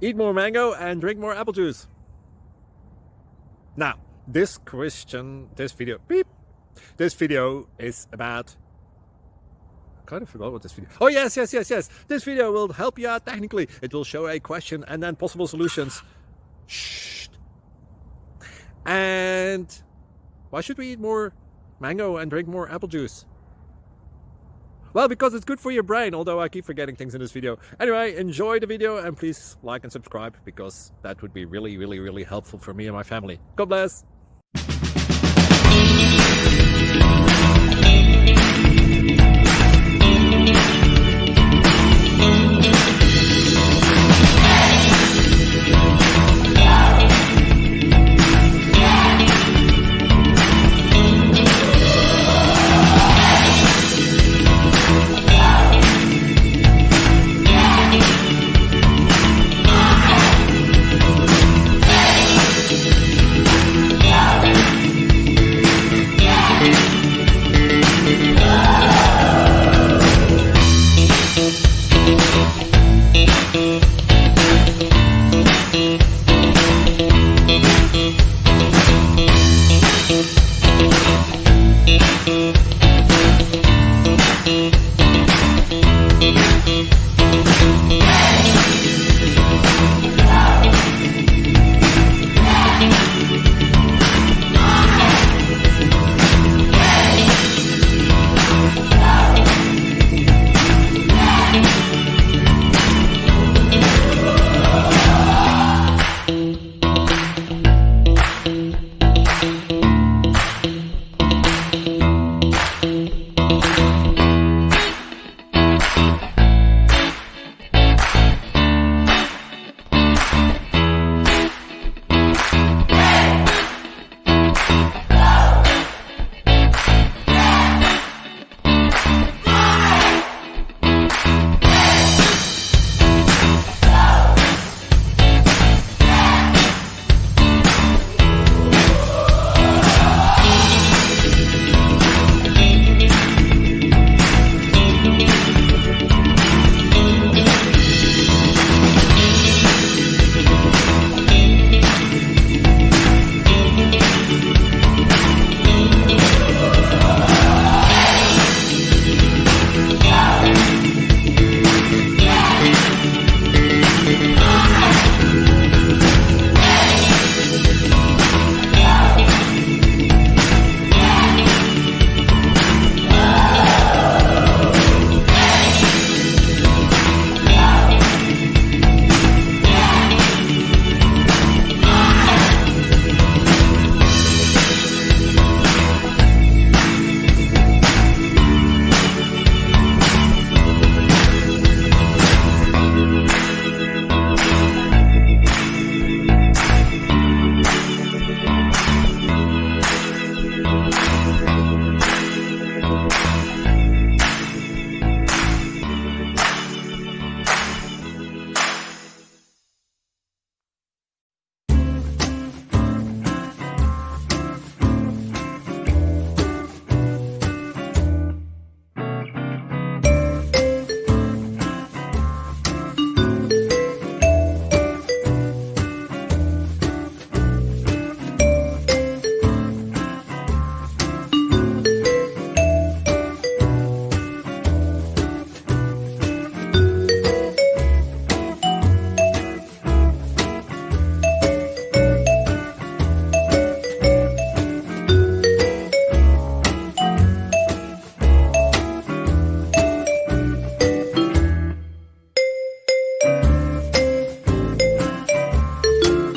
Eat more mango and drink more apple juice. Now, this video is about... I kind of forgot what this video... Oh, yes. This video will help you out technically. It will show a question and then possible solutions. Shh. And why should we eat more mango and drink more apple juice? Well, because it's good for your brain, although I keep forgetting things in this video. Anyway, enjoy the video and please like and subscribe, because that would be really helpful for me and my family. God bless!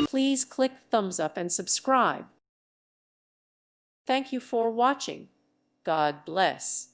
Please click thumbs up and subscribe. Thank you for watching. God bless.